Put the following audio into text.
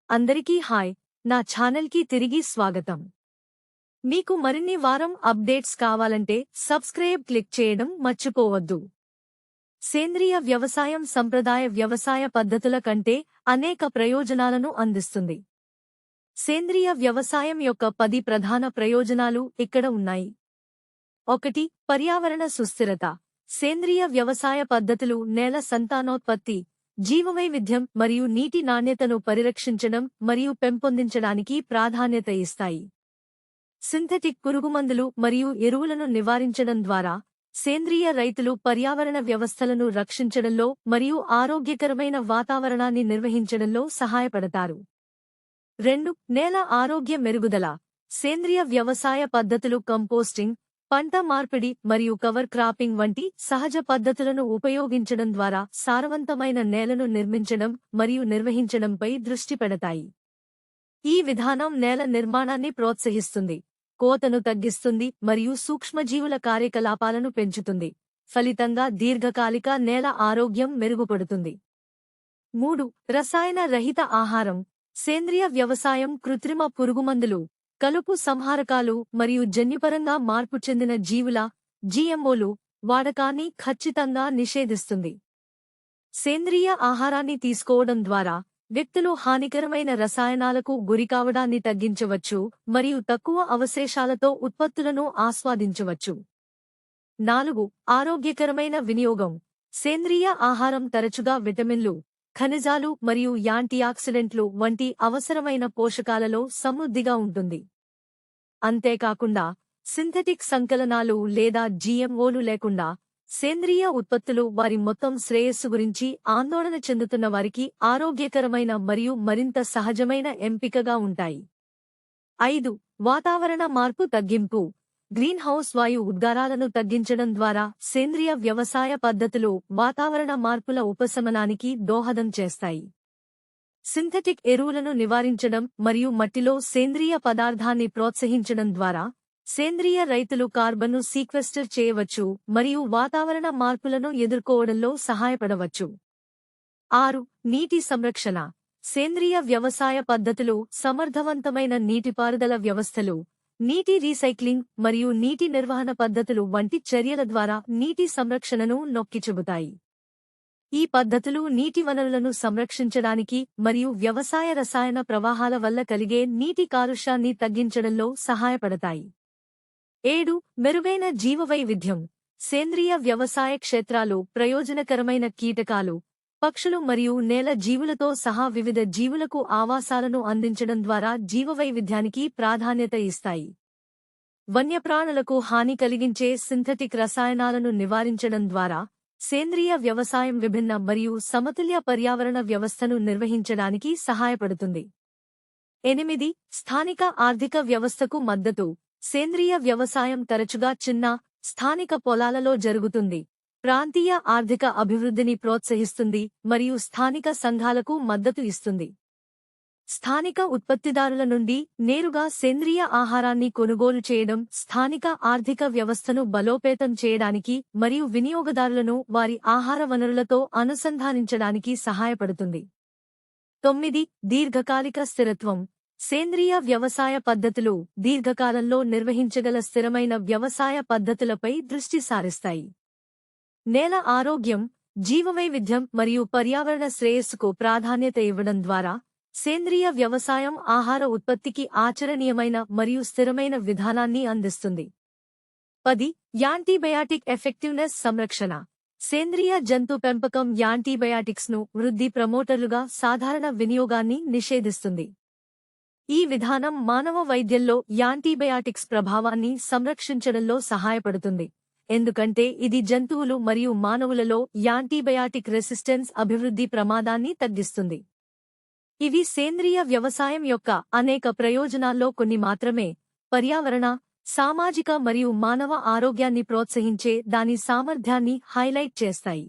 అందరికీ హాయ్, నా ఛానల్కి తిరిగి స్వాగతం. మీకు మరిన్ని వారం అప్డేట్స్ కావాలంటే సబ్స్క్రైబ్ క్లిక్ చేయడం మర్చిపోవద్దు. సేంద్రియ వ్యవసాయం సంప్రదాయ వ్యవసాయ పద్ధతుల కంటే అనేక ప్రయోజనాలను అందిస్తుంది. సేంద్రియ వ్యవసాయం యొక్క 10 ప్రధాన ప్రయోజనాలు ఇక్కడ ఉన్నాయి. 1. పర్యావరణ సుస్థిరత. సేంద్రియ వ్యవసాయ పద్ధతులు నేల సంతానోత్పత్తి, జీవవైవిధ్యం మరియు నీటి నాణ్యతను పరిరక్షించడం మరియు పెంపొందించడానికి ప్రాధాన్యత ఇస్తాయి. సింథటిక్ పురుగుమందులు మరియు ఎరువులను నివారించడం ద్వారా సేంద్రియ రైతులు పర్యావరణ వ్యవస్థలను రక్షించడంలో మరియు ఆరోగ్యకరమైన వాతావరణాన్ని నిర్వహించడంలో సహాయపడతారు. 2. నేల ఆరోగ్య మెరుగుదల. సేంద్రియ వ్యవసాయ పద్ధతులు కంపోస్టింగ్, పంట మార్పిడి మరియు కవర్ క్రాపింగ్ వంటి సహజ పద్ధతులను ఉపయోగించడం ద్వారా సారవంతమైన నేలను నిర్మించడం మరియు నిర్వహించడంపై దృష్టి పెడతాయి. ఈ విధానం నేల నిర్మాణాన్ని ప్రోత్సహిస్తుంది, కోతను తగ్గిస్తుంది మరియు సూక్ష్మజీవుల కార్యకలాపాలను పెంచుతుంది. ఫలితంగా దీర్ఘకాలిక నేల ఆరోగ్యం మెరుగుపడుతుంది. 3. రసాయన రహిత ఆహారం. సేంద్రియ వ్యవసాయం కృత్రిమ పురుగుమందులు, కలుపు సంహారకాలు మరియు జన్యుపరంగా మార్పు చెందిన జీవుల జీఎంఓలు వాడకాన్ని ఖచ్చితంగా నిషేధిస్తుంది. సేంద్రియ ఆహారాన్ని తీసుకోవడం ద్వారా వ్యక్తులు హానికరమైన రసాయనాలకు గురికావడాన్ని తగ్గించవచ్చు మరియు తక్కువ అవశేషాలతో ఉత్పత్తులను ఆస్వాదించవచ్చు. 4. ఆరోగ్యకరమైన వినియోగం. సేంద్రియ ఆహారం తరచుగా విటమిన్లు, ఖనిజాలు మరియు యాంటీఆక్సిడెంట్లు వంటి అవసరమైన పోషకాలలో సమృద్ధిగా ఉంటుంది. అంతేకాకుండా సింథటిక్ సంకలనాలు లేదా జీఎంఓలు లేకుండా సేంద్రియ ఉత్పత్తులు వారి మొత్తం శ్రేయస్సు గురించి ఆందోళన చెందుతున్న వారికి ఆరోగ్యకరమైన మరియు మరింత సహజమైన ఎంపికగా ఉంటాయి. 5. వాతావరణ మార్పు తగ్గింపు. గ్రీన్హౌస్ వాయు ఉద్గారాలను తగ్గించడం ద్వారా సేంద్రియ వ్యవసాయ పద్ధతులు వాతావరణ మార్పుల ఉపశమనానికి దోహదం చేస్తాయి. సింథటిక్ ఎరువులను నివారించడం మరియు మట్టిలో సేంద్రియ పదార్థాన్ని ప్రోత్సహించడం ద్వారా సేంద్రియ రైతులు కార్బన్ను సీక్వెస్టర్ చేయవచ్చు మరియు వాతావరణ మార్పులను ఎదుర్కోవడంలో సహాయపడవచ్చు. 6. నీటి సంరక్షణ. సేంద్రియ వ్యవసాయ పద్ధతులు సమర్థవంతమైన నీటిపారుదల వ్యవస్థలు, నీటి రీసైక్లింగ్ మరియు నీటి నిర్వహణ పద్ధతులు వంటి చర్యల ద్వారా నీటి సంరక్షణను నొక్కిచెబుతాయి. ఈ పద్ధతులు నీటి వనరులను సంరక్షించడానికి మరియు వ్యవసాయ రసాయన ప్రవాహాల వల్ల కలిగే నీటి కాలుష్యాన్ని తగ్గించడంలో సహాయపడతాయి. 7. మెరుగైన జీవవైవిధ్యం. సేంద్రియ వ్యవసాయ క్షేత్రాలు ప్రయోజనకరమైన కీటకాలు, పక్షులు మరియు నేల జీవులతో సహా వివిధ జీవులకు ఆవాసాలను అందించడం ద్వారా జీవవైవిధ్యానికి ప్రాధాన్యత ఇస్తాయి. వన్యప్రాణులకు హాని కలిగించే సింథటిక్ రసాయనాలను నివారించడం ద్వారా సేంద్రియ వ్యవసాయం విభిన్న మరియు సమతుల్య పర్యావరణ వ్యవస్థను నిర్వహించడానికి సహాయపడుతుంది. 8. స్థానిక ఆర్థిక వ్యవస్థకు మద్దతు. సేంద్రియ వ్యవసాయం తరచుగా చిన్న, స్థానిక పొలాలలో జరుగుతుంది, ప్రాంతీయ ఆర్థిక అభివృద్ధిని ప్రోత్సహిస్తుంది మరియు స్థానిక సంఘాలకు మద్దతు ఇస్తుంది. స్థానిక ఉత్పత్తిదారుల నుండి నేరుగా సేంద్రియ ఆహారాన్ని కొనుగోలు చేయడం స్థానిక ఆర్థిక వ్యవస్థను బలోపేతం చేయడానికి మరియు వినియోగదారులను వారి ఆహార వనరులతో అనుసంధానించడానికి సహాయపడుతుంది. 9. దీర్ఘకాలిక స్థిరత్వం. సేంద్రియ వ్యవసాయ పద్ధతులు దీర్ఘకాలంలో నిర్వహించగల స్థిరమైన వ్యవసాయ పద్ధతులపై దృష్టి సారిస్తాయి. నేల ఆరోగ్యం, జీవవైవిధ్యం మరియు పర్యావరణ శ్రేయస్సుకు ప్రాధాన్యత ఇవ్వడం ద్వారా సేంద్రియ వ్యవసాయం ఆహార ఉత్పత్తికి ఆచరణీయమైన మరియు స్థిరమైన విధానాన్ని అందిస్తుంది. 10. యాంటీబయాటిక్ ఎఫెక్టివ్నెస్ సంరక్షణ. సేంద్రియ జంతు పెంపకం యాంటీబయాటిక్స్ను వృద్ధి ప్రమోటర్లుగా సాధారణ వినియోగాన్ని నిషేధిస్తుంది. ఈ విధానం మానవ వైద్యంలో యాంటీబయాటిక్స్ ప్రభావాన్ని సంరక్షించడంలో సహాయపడుతుంది, ఎందుకంటే ఇది జంతువులు మరియు మానవులలో యాంటీబయాటిక్ రెసిస్టెన్స్ అభివృద్ధి ప్రమాదాన్ని తగ్గిస్తుంది. ఇవి సేంద్రియ వ్యవసాయం యొక్క అనేక ప్రయోజనాల్లో కొన్ని మాత్రమే. పర్యావరణ, సామాజిక మరియు మానవ ఆరోగ్యాన్ని ప్రోత్సహించే దాని సామర్థ్యాన్ని హైలైట్ చేస్తాయి.